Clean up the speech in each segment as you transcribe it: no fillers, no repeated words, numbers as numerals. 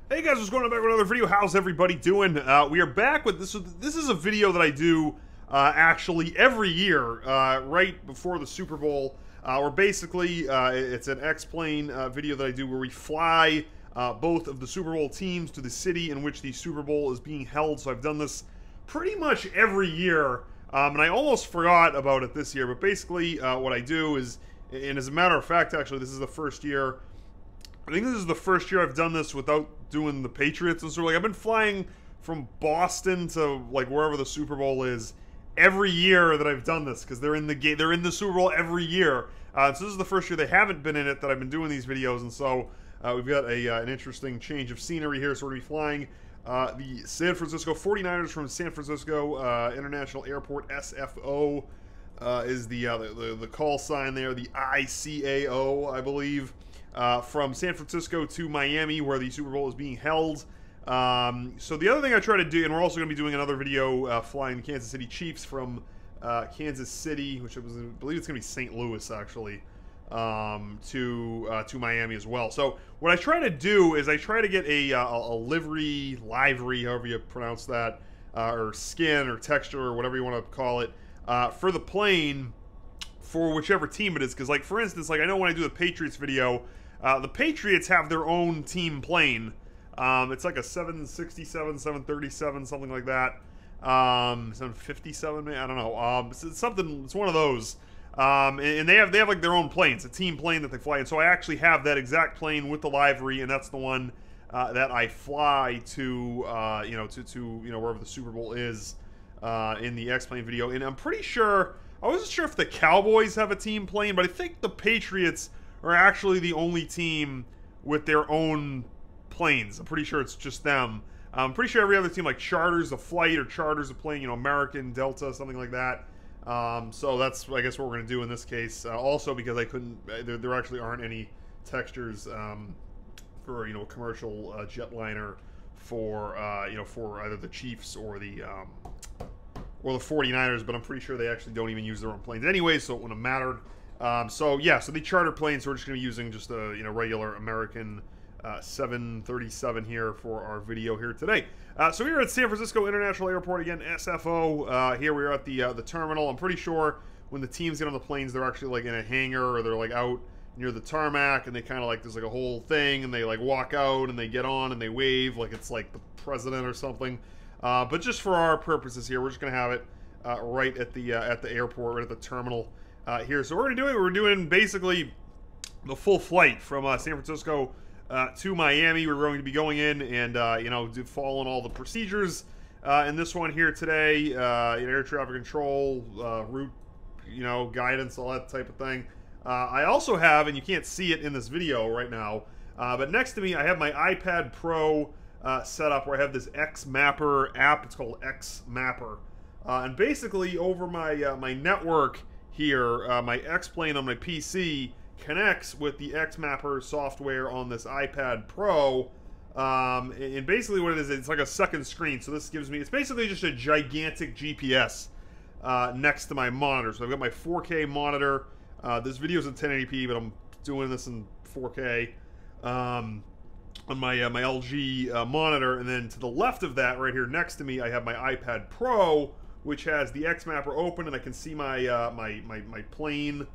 Hey guys, what's going on? Back with another video. How's everybody doing? We are back with this. This is a video that I do actually every year, right before the Super Bowl. Where basically it's an X-Plane video that I do where we fly both of the Super Bowl teams to the city in which the Super Bowl is being held. So I've done this pretty much every year, and I almost forgot about it this year. But basically, what I do is, and as a matter of fact, actually, this is the first year. I think this is the first year I've done this without doing the Patriots, and so like I've been flying from Boston to like wherever the Super Bowl is every year that I've done this because they're in the game. They're in the Super Bowl every year. So this is the first year they haven't been in it that I've been doing these videos, and so we've got an interesting change of scenery here. So we're going to be flying the San Francisco 49ers from San Francisco International Airport. SFO is the call sign there. The ICAO, I believe. From San Francisco to Miami, where the Super Bowl is being held. So the other thing I try to do, and we're also going to be doing another video flying the Kansas City Chiefs from Kansas City, which I believe it's going to be St. Louis, actually, to Miami as well. So what I try to do is I try to get a livery, however you pronounce that, or skin or texture or whatever you want to call it, for the plane for whichever team it is. Because, like, for instance, like I know when I do the Patriots video, the Patriots have their own team plane. It's like a 767, 737, something like that. 757, I don't know. It's something. It's one of those. And they have like their own planes, a team plane that they fly in. So I actually have that exact plane with the livery, and that's the one that I fly to, wherever the Super Bowl is in the X-Plane video. And I'm pretty sure. I wasn't sure if the Cowboys have a team plane, but I think the Patriots are actually the only team with their own planes. I'm pretty sure it's just them. I'm pretty sure every other team like charters a flight or charters a plane, American, Delta, something like that. So that's, I guess, what we're going to do in this case. Also, because I couldn't, there actually aren't any textures for, a commercial jetliner for, for either the Chiefs or the 49ers, but I'm pretty sure they actually don't even use their own planes anyway, so it wouldn't have mattered. So the charter planes, so we're just going to be using just a regular American 737 here for our video here today. So we're at San Francisco International Airport again, SFO. Here we are at the terminal. I'm pretty sure when the teams get on the planes, they're actually like in a hangar or they're like out near the tarmac, and they kind of like there's like a whole thing, and they like walk out and they get on and they wave like it's like the president or something. But just for our purposes here, we're just going to have it right at the airport, right at the terminal here. So we're doing basically the full flight from San Francisco to Miami. We're going to be going in and following all the procedures in this one here today. Air traffic control, route, guidance, all that type of thing. I also have, and you can't see it in this video right now, but next to me I have my iPad Pro set up where I have this X Mapper app. It's called X Mapper, and basically over my my network here, my X-Plane on my PC connects with the X Mapper software on this iPad Pro, and basically what it is, it's like a second screen. So this gives me, it's basically just a gigantic GPS next to my monitor. So I've got my 4K monitor. This video is in 1080p, but I'm doing this in 4K. On my my LG monitor, and then to the left of that, right here next to me, I have my iPad Pro, which has the X Mapper open, and I can see my my plane,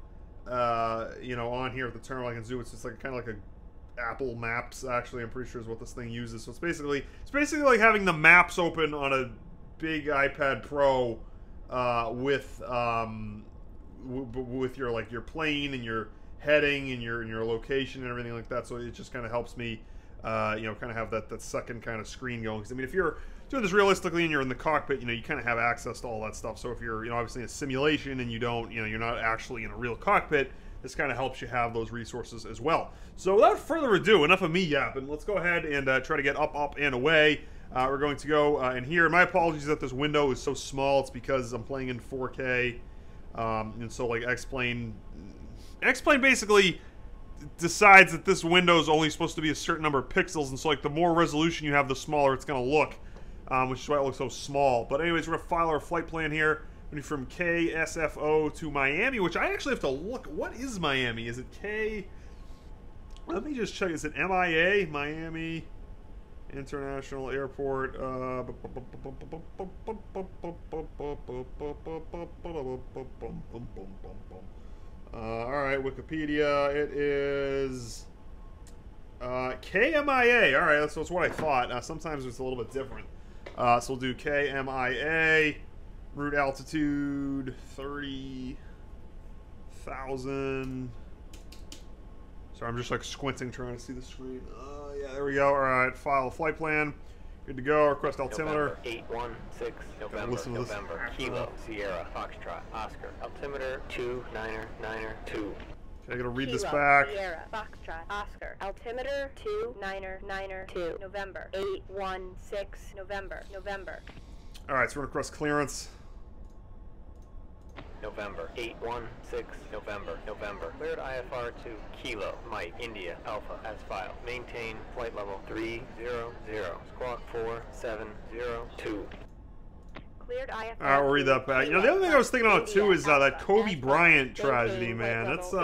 on here at the terminal. I can zoom. It's just like kind of like a Apple Maps, actually. I'm pretty sure is what this thing uses. So it's basically like having the maps open on a big iPad Pro with your your plane and your heading and your location and everything like that. So it just kind of helps me. Kind of have that second kind of screen going. Because I mean, if you're doing this realistically and you're in the cockpit, you kind of have access to all that stuff. So if you're, obviously in a simulation and you don't, you're not actually in a real cockpit, this kind of helps you have those resources as well. So without further ado, enough of me yapping. Let's go ahead and try to get up, and away. We're going to go in here. My apologies that this window is so small. It's because I'm playing in 4K, and so like X-Plane basically decides that this window is only supposed to be a certain number of pixels, and so like the more resolution you have, the smaller it's going to look, which is why it looks so small. But anyways, we're going to file our flight plan here. From KSFO to Miami, which I actually have to look. What is Miami? Is it K? Let me just check. Is it MIA? Miami? International Airport. All right, Wikipedia. It is KMIA. All right, that's what I thought. Sometimes it's a little bit different. So we'll do KMIA. Route altitude 30,000. Sorry, I'm just like squinting trying to see the screen. Yeah, there we go. All right, file a flight plan. Good to go. Request altimeter. 816 November. Kilo Sierra Foxtrot Oscar. Altimeter 2992. Okay, I gotta read this back. Sierra Foxtrot Oscar. Altimeter 2992. November 816 November. All right, so we're gonna cross clearance. November 816 November. Cleared IFR to Kilo Mike India Alpha as filed. Maintain flight level 300. Squawk 4702. Cleared IFR. All right, we'll read that back. You know, the other thing I was thinking about too is that Kobe Bryant tragedy, man. That's you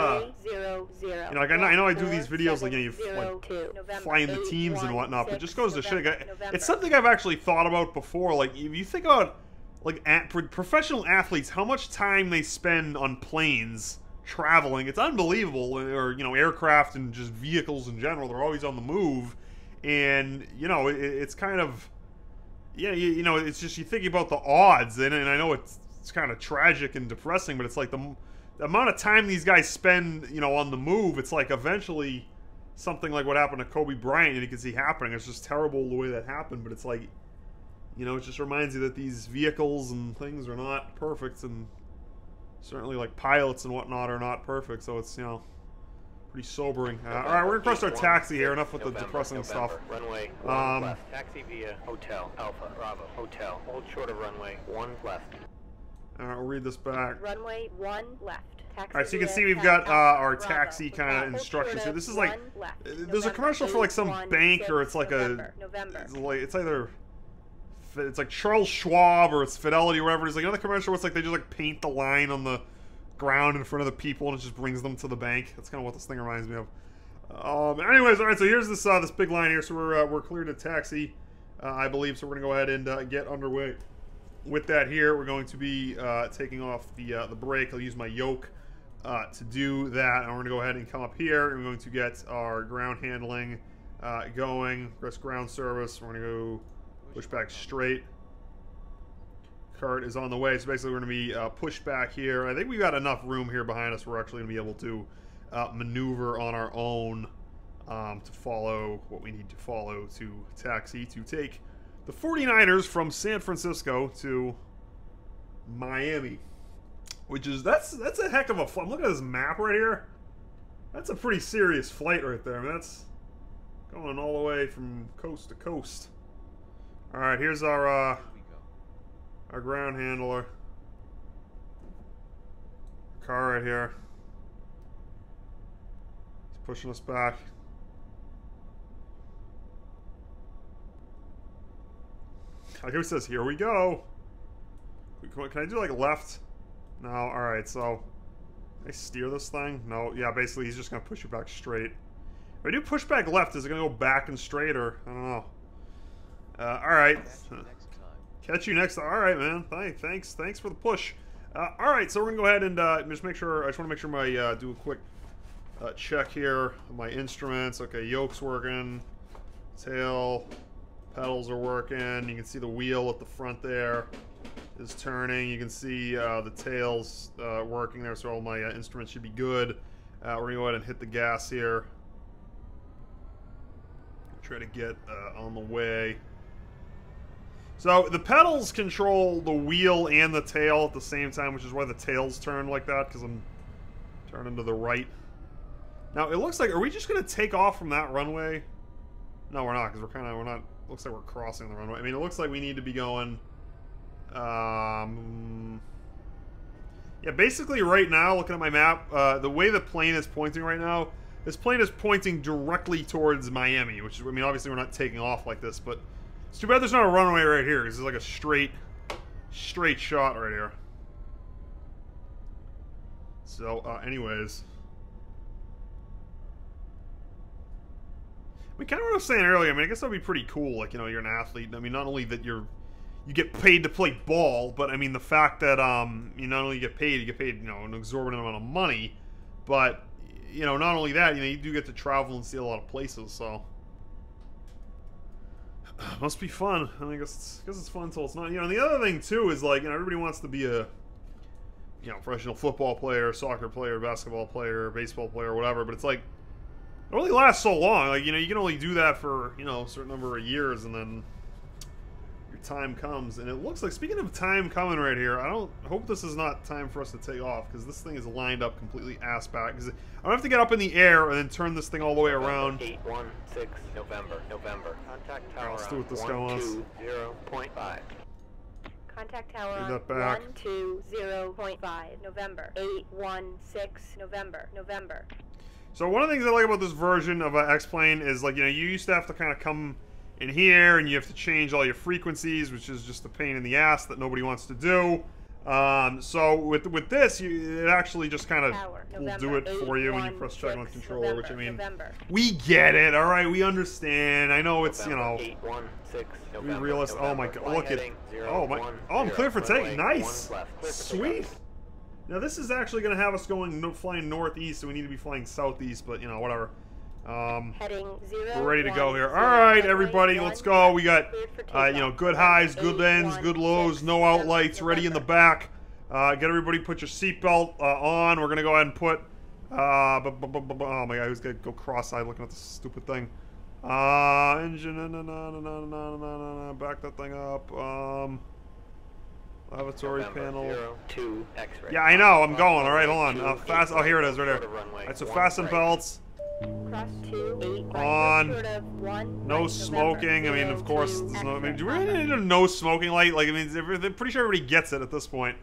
know, like I know I do these videos like, you know, like flying the teams and whatnot, but it just goes to show. It's something I've actually thought about before. Like if you think about like professional athletes, how much time they spend on planes traveling, it's unbelievable. Or, you know, aircraft and just vehicles in general, they're always on the move. And, you know, it's kind of, yeah, you know, it's just, you think about the odds, and I know it's kind of tragic and depressing, but it's like the amount of time these guys spend, you know, on the move, it's like eventually something like what happened to Kobe Bryant, and you can see happening. It's just terrible the way that happened, but it's like, you know, it just reminds you that these vehicles and things are not perfect, and certainly like pilots and whatnot are not perfect, so it's, you know, pretty sobering. All right, we're gonna cross our taxi here. Enough with the depressing stuff. Runway 1 left. Taxi via Hotel Alpha Bravo Hotel. Hold short of runway 1 left. All right, we'll read this back. Runway 1 left. Taxi all right, so you can see we've got our taxi kind of instructions here. This is like, there's a commercial for like some bank, or it's like it's either, it's like Charles Schwab or it's Fidelity or whatever. It's like another commercial where it's like they just like paint the line on the ground in front of the people and it just brings them to the bank. That's kind of what this thing reminds me of. Anyways, all right, so here's this this big line here. So we're cleared to taxi, I believe. So we're gonna go ahead and get underway. With that here, we're going to be taking off the brake. I'll use my yoke to do that, and we're gonna go ahead and come up here. And we're going to get our ground handling going. Press ground service. We're gonna go push back straight. Cart is on the way, so basically we're going to be pushed back here. I think we've got enough room here behind us. We're actually going to be able to maneuver on our own to follow what we need to follow to taxi to take the 49ers from San Francisco to Miami, which is that's a heck of a flight. Look at this map right here. That's a pretty serious flight right there. I mean, that's going all the way from coast to coast. All right, here's our ground handler. Car right here. It's pushing us back. Like who says, here we go. Can I do like left? No, alright, so can I steer this thing? No, yeah, basically he's just gonna push you back straight. If I do push back left, is it gonna go back and straight, or I don't know. Alright. Catch you next time. All right, man. Thanks for the push. All right, so we're gonna go ahead and just make sure. I just want to make sure my do a quick check here. My instruments. Okay, yoke's working. Tail, pedals are working. You can see the wheel at the front there is turning. You can see the tail's working there, so all my instruments should be good. We're gonna go ahead and hit the gas here. Try to get on the way. So the pedals control the wheel and the tail at the same time, which is why the tail's turned like that, because I'm turning to the right. Now it looks like, are we just gonna take off from that runway? No, we're not, because we're not. Looks like we're crossing the runway. I mean, it looks like we need to be going. Yeah, basically right now, looking at my map, the way the plane is pointing right now, this plane is pointing directly towards Miami, which is, I mean, obviously we're not taking off like this, but it's too bad there's not a runway right here, because it's like a straight shot right here. So, anyways. We kind of what I was saying earlier. I mean, I guess that'd be pretty cool. Like, you know, you're an athlete. I mean, not only that you get paid to play ball, but I mean the fact that you not only get paid, you get paid, you know, an exorbitant amount of money, but you know, not only that, you know, you do get to travel and see a lot of places. So must be fun. I mean, I guess it's fun until it's not. You know, and the other thing too is like, you know, everybody wants to be a, you know, professional football player, soccer player, basketball player, baseball player, whatever. But it's like, it only lasts so long. Like, you know, you can only do that for, you know, a certain number of years, and then your time comes. And it looks like, speaking of time coming right here, I hope this is not time for us to take off, because this thing is lined up completely ass back. Because I have to get up in the air and then turn this thing all the way around. 816 November. Contact tower. Let's do what this guy wants. 120.5. Contact tower Read on that back. 120.5. November. 816 November. So one of the things I like about this version of X-Plane is, like, you know, you used to have to kind of come in here and you have to change all your frequencies, which is just a pain in the ass that nobody wants to do. So with this, it actually just kind of will do it for you when you press check on the controller, which, I mean, we get it, all right, we understand. I know it's, you know, we realize. Oh my god, look at, I'm clear for take. Nice, sweet. Now this is actually going to have us flying northeast, so we need to be flying southeast, but you know, whatever. Heading 0, We're ready to go here. 0, All right, runway everybody, let's go. We got, you know, good highs, good ends, good lows, no out lights, ready in the back. Get everybody, put your seatbelt on. We're gonna go ahead and put. Oh my god, who's gonna go cross-eyed looking at this stupid thing? Engine, back that thing up. Lavatory panel. Yeah, I know. I'm going. All right, hold on. Fast. Oh, here it is, right there. All right, so fasten belts. On. No smoking. I mean, of course, there's no. I mean, do we really need a no smoking light? Like, I mean, I'm pretty sure everybody gets it at this point.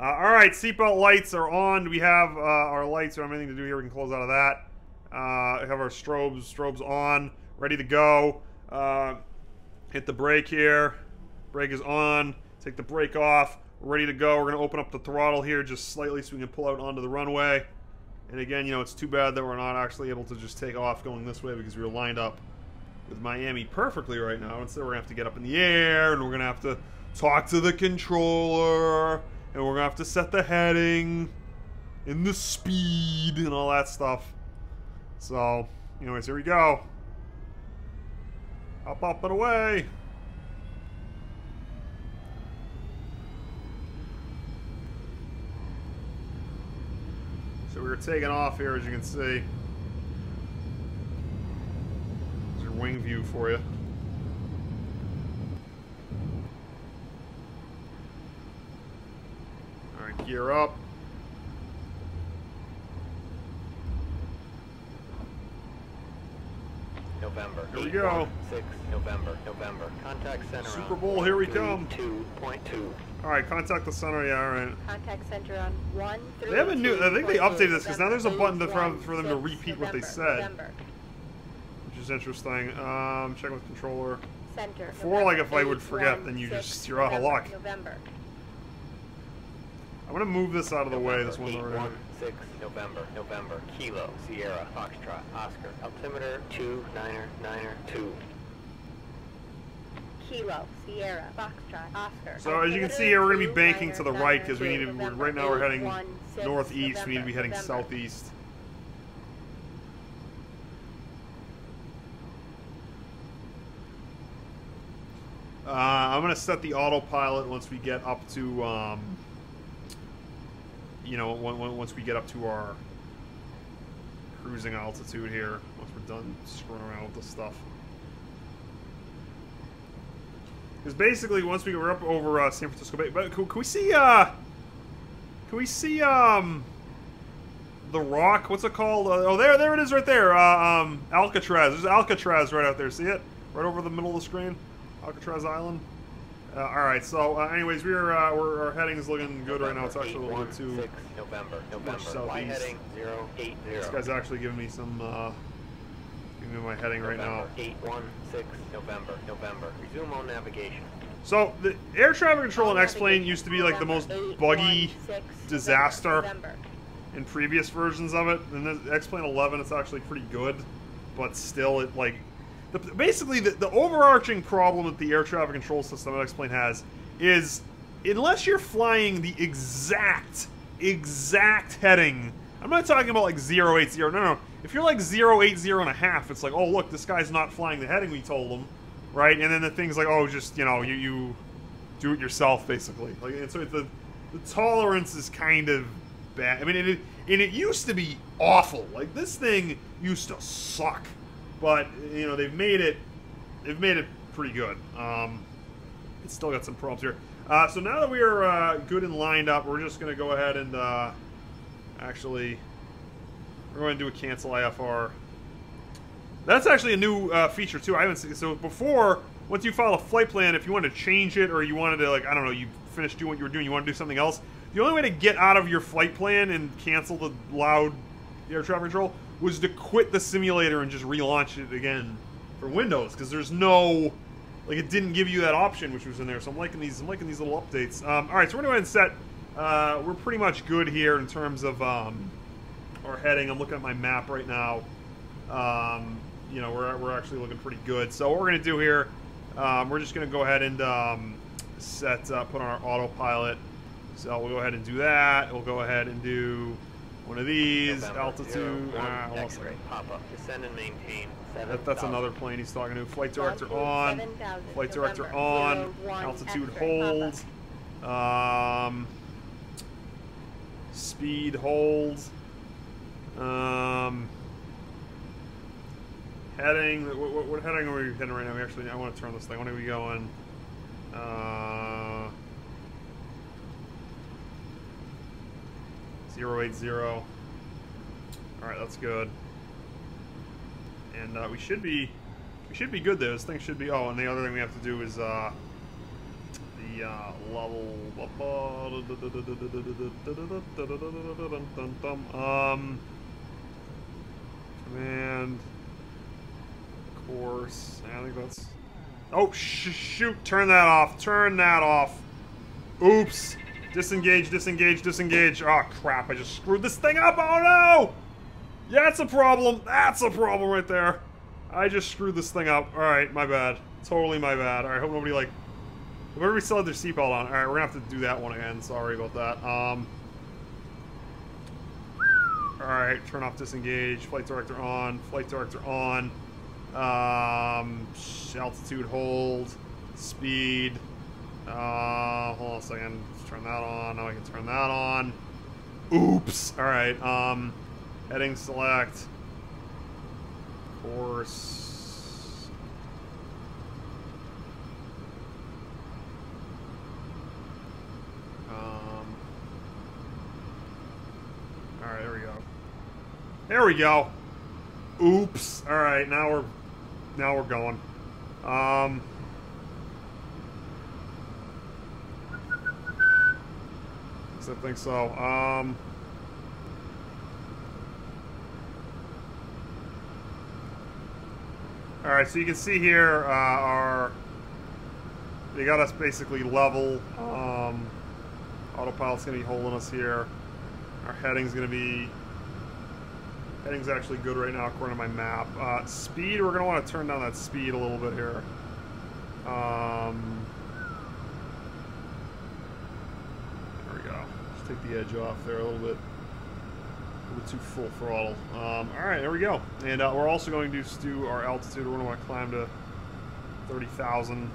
All right, seatbelt lights are on. We have our lights. We don't have anything to do here. We can close out of that. We have our strobes on, ready to go. Hit the brake here. Brake is on. Take the brake off. We're ready to go. We're going to open up the throttle here just slightly so we can pull out onto the runway. And again, you know, it's too bad that we're not actually able to just take off going this way, because we were lined up with Miami perfectly right now. Instead, we're going to have to get up in the air, and we're going to have to talk to the controller, and we're going to have to set the heading and the speed and all that stuff. So, anyways, here we go. Up and away. So we were taking off here, as you can see. There's your wing view for you. All right, gear up. November. Here we go. 6 November. Contact center. Super Bowl, here we come. 2.2. All right, contact the center. Yeah, all right. Contact center on 1. They have a new. I think they updated this because now there's a button for them to repeat what they said, which is interesting. Check with controller. Center. Before, like, if I would forget, then you're out of luck. I'm gonna move this out of the way. This one over here. 6 November. Kilo Sierra Foxtrot Oscar. Altimeter 29992. Kilo Sierra Foxtrot Oscar. So as you can see here, we're gonna be banking to the right because we need to. Right now we're heading northeast. We need to be heading southeast. I'm gonna set the autopilot once we get up to. You know, once we get up to our cruising altitude here, once we're done screwing around with this stuff. Because basically, once we were up over San Francisco Bay, but can we see the Rock? What's it called? Oh, there it is, right there. Alcatraz. There's Alcatraz right out there. See it? Right over the middle of the screen. Alcatraz Island. All right. So, anyways, our heading is looking good right now. It's actually a little bit too much southeast. This guy's actually giving me some. Giving me my heading right now. 816 November. Resume on navigation. So the air traffic control in X-Plane used to be like the most buggy disaster in previous versions of it. In the X-Plane 11, it's actually pretty good, but still, it like basically the overarching problem that the air traffic control system at X-Plane has is, unless you're flying the exact heading, I'm not talking about like 080, no. If you're like 080 and a half, it's like, oh look, this guy's not flying the heading we told him, right? And then the thing's like, oh, just, you know, you do it yourself, basically. Like, and so the tolerance is kind of bad. I mean, it used to be awful. Like, this thing used to suck, but you know, they've made it pretty good. It's still got some problems here. So now that we are good and lined up, we're just gonna go ahead and actually, we're going to do a cancel IFR. That's actually a new feature too. I haven't seen. So before, once you file a flight plan, if you wanted to change it or you wanted to, like, I don't know, you finished doing what you were doing, you want to do something else, the only way to get out of your flight plan and cancel the loud air traffic control was to quit the simulator and just relaunch it again for Windows, because there's no, like, it didn't give you that option, which was in there. So I'm liking these little updates. All right, so we're going to go ahead and set. We're pretty much good here in terms of our heading. I'm looking at my map right now. You know, we're actually looking pretty good. So what we're going to do here, we're just going to go ahead and put on our autopilot. So we'll go ahead and do that. We'll go ahead and do one of these. November, altitude. 01, X-ray, pop-up, descend and maintain. That's another plane he's talking to. Flight director on. Flight director on. Altitude hold. Speed hold. Heading. What heading are we heading right now? Actually, I want to turn this thing. When are we going? 080. All right, that's good. And we should be good there. This thing should be. Oh, and the other thing we have to do is the level. Command course. I think that's. Oh shoot! Turn that off. Turn that off. Oops. Disengage. Disengage. Disengage. Oh crap! I just screwed this thing up. Oh no! Yeah, that's a problem. That's a problem right there. I just screwed this thing up. Alright, my bad. Totally my bad. Alright, hope nobody, like... Hope everybody still had their seatbelt on. Alright, we're gonna have to do that one again. Sorry about that. Alright, turn off disengage. Flight director on. Flight director on. Altitude hold. Speed. Hold on a second. Let's turn that on. Now I can turn that on. Oops. Alright, heading select. Course. Alright, there we go. There we go. Oops. Alright, now we're going. I think so. Alright, so you can see here, they got us basically level. Autopilot's going to be holding us here. Our heading's actually good right now according to my map. Speed, we're going to want to turn down that speed a little bit here. There we go. Just take the edge off there a little bit. A little too full throttle. Alright, there we go. And we're also going to do our altitude. We're going to want to climb to 30,000.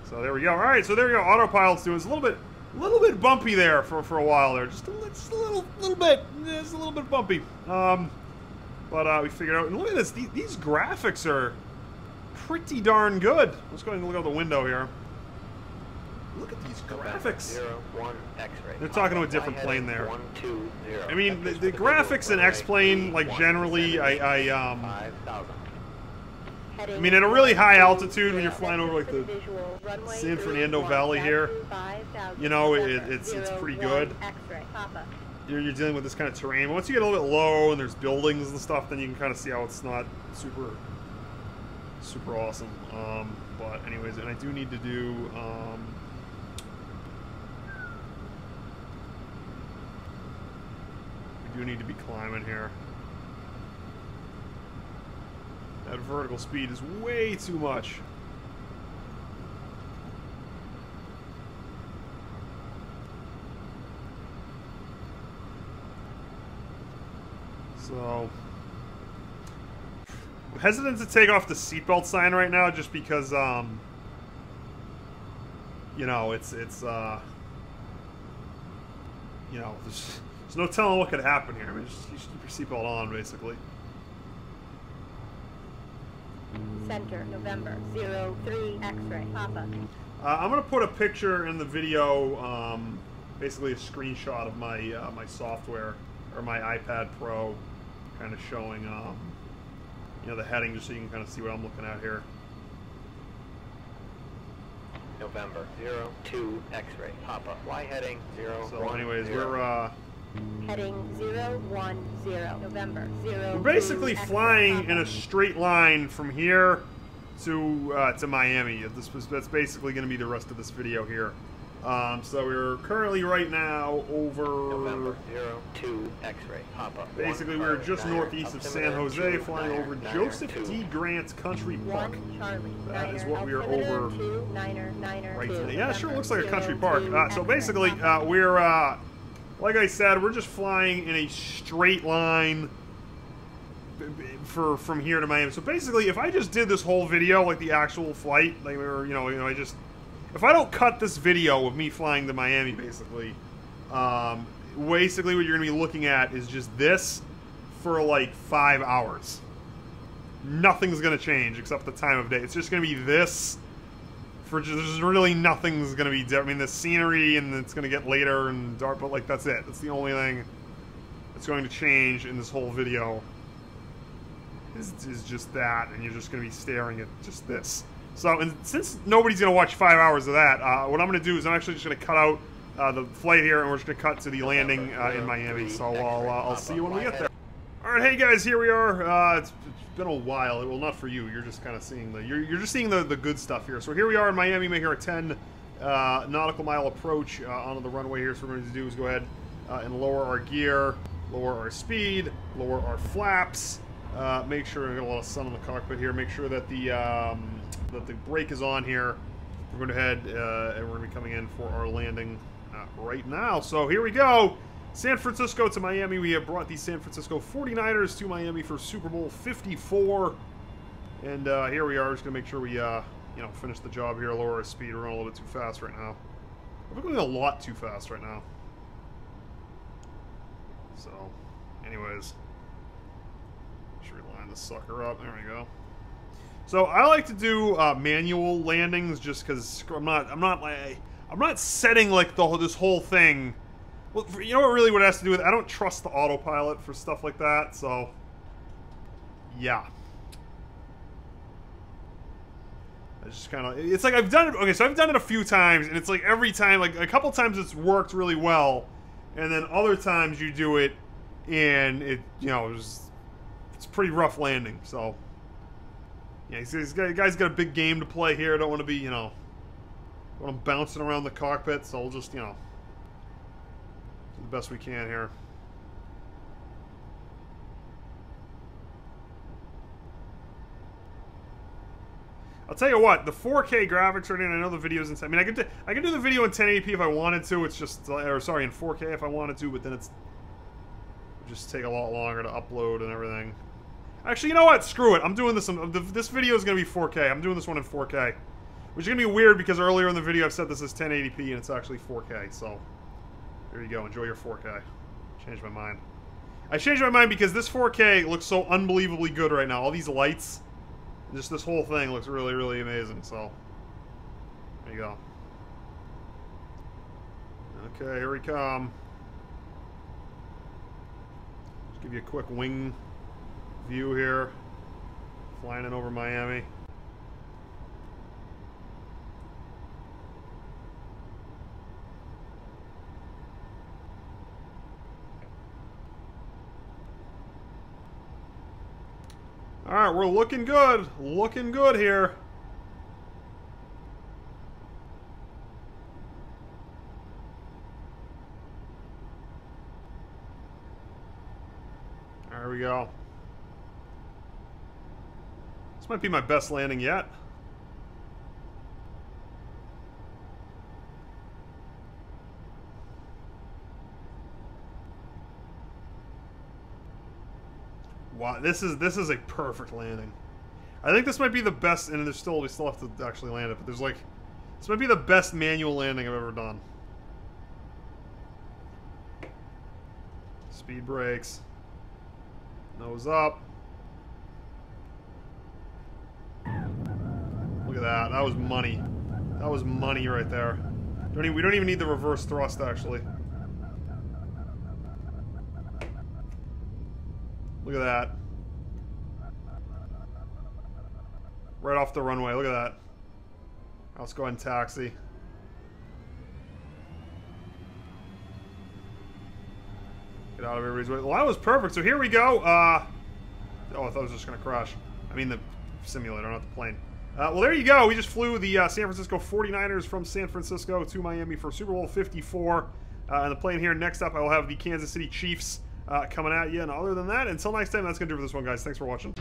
So there we go. Alright, so there we go. Autopilot's doing. It's a little bit bumpy there for a while there. Just a little bit. It's a little bit bumpy. But we figured out. And look at this. These graphics are pretty darn good. Let's go ahead and look out the window here. Look at these graphics. 01, X-ray. They're talking to a different plane there. 120. I mean, the graphics in X-Plane, like, generally, I mean, at a really high altitude, when you're flying over, like, the San Fernando Valley here, you know, it's pretty good. You're dealing with this kind of terrain. But once you get a little bit low and there's buildings and stuff, then you can kind of see how it's not super awesome. But anyways, and I do need to do... we do need to be climbing here. That vertical speed is way too much. So, I'm hesitant to take off the seatbelt sign right now just because, you know, it's you know, there's no telling what could happen here. I mean, just, you should keep your seatbelt on, basically. Center, November, 03, X-ray, Papa. I'm going to put a picture in the video, basically a screenshot of my, my software, or my iPad Pro, kind of showing, you know, the heading, just so you can kind of see what I'm looking at here. November, 02, X-ray, Papa. Y heading, 0, So 1, anyways, 0. we're, Heading 010, November, 0. we're basically flying in a straight line from here to Miami. That's basically going to be the rest of this video here. So we're currently right now over... November, 02, X-ray, Papa. Basically, we're just northeast of San Jose, flying over Joseph D. Grant's Country Park. 1, Charlie, That is what we are altimeter over 2, Niner, right 2, today. Yeah, it sure November, looks like a country 02, park. So X-ray, basically, Papa. we're, like I said, we're just flying in a straight line from here to Miami. So basically, if I just did this whole video, like the actual flight, like, or, you know, if I don't cut this video of me flying to Miami, basically what you're going to be looking at is just this for like 5 hours. Nothing's going to change except the time of day. It's just going to be this for just, there's really nothing's going to be different. I mean, the scenery, and it's going to get later and dark, but like that's it. That's the only thing that's going to change in this whole video is just that, and you're just going to be staring at just this. So, and since nobody's going to watch 5 hours of that, what I'm going to do is I'm actually just going to cut out the flight here, and we're just going to cut to the landing in Miami. So I'll see you when we get there. All right, hey guys, here we are. It's been a while. Well, not for you. You're just kind of seeing you're just seeing the good stuff here. So here we are in Miami, making our 10 nautical mile approach onto the runway here. So what we're going to do is go ahead and lower our gear, lower our speed, lower our flaps. Make sure we got a lot of sun in the cockpit here. Make sure that the brake is on here. We're going to head and we're going to be coming in for our landing right now. So here we go. San Francisco to Miami. We have brought the San Francisco 49ers to Miami for Super Bowl 54. And here we are. Just going to make sure we, you know, finish the job here, lower our speed. We're going a little bit too fast right now. We're going a lot too fast right now. So, anyways. Should we line this sucker up? There we go. So I like to do manual landings just because I'm not setting like this whole thing. Well, you know what really what it has to do with? I don't trust the autopilot for stuff like that. So yeah, I just kind of, it's like I've done it. Okay, so I've done it a few times, and it's like every time, like a couple times it's worked really well, and then other times you do it, and it, you know, it's pretty rough landing. So. Yeah, this guy's got a big game to play here. I don't want to be, you know, I'm bouncing around the cockpit, so we'll just, you know, do the best we can here. I'll tell you what, the 4K graphics right now, I know the video's in, I mean, I can do the video in 1080p if I wanted to. It's just, or sorry, in 4K if I wanted to, but then it would just take a lot longer to upload and everything. Actually, you know what? Screw it. I'm doing this. This video is going to be 4K. I'm doing this one in 4K. Which is going to be weird because earlier in the video I've said this is 1080p and it's actually 4K. So, there you go. Enjoy your 4K. Changed my mind. I changed my mind because this 4K looks so unbelievably good right now. All these lights. Just this whole thing looks really, really amazing. So, there you go. Okay, here we come. Just give you a quick wing view here, flying in over Miami. All right, we're looking good here. There we go. This might be my best landing yet. Wow, this is a perfect landing. I think this might be the best, and we still have to actually land it, but there's like, this might be the best manual landing I've ever done. Speed brakes. Nose up. Look at that. That was money. That was money right there. We don't even need the reverse thrust, actually. Look at that. Right off the runway. Look at that. Let's go ahead and taxi. Get out of everybody's way. Well, that was perfect. So here we go. Oh, I thought it was just going to crash. I mean the simulator, not the plane. Well, there you go. We just flew the San Francisco 49ers from San Francisco to Miami for Super Bowl 54. And the plane here. Next up, I will have the Kansas City Chiefs coming at you. And other than that, until next time, that's going to do it for this one, guys. Thanks for watching.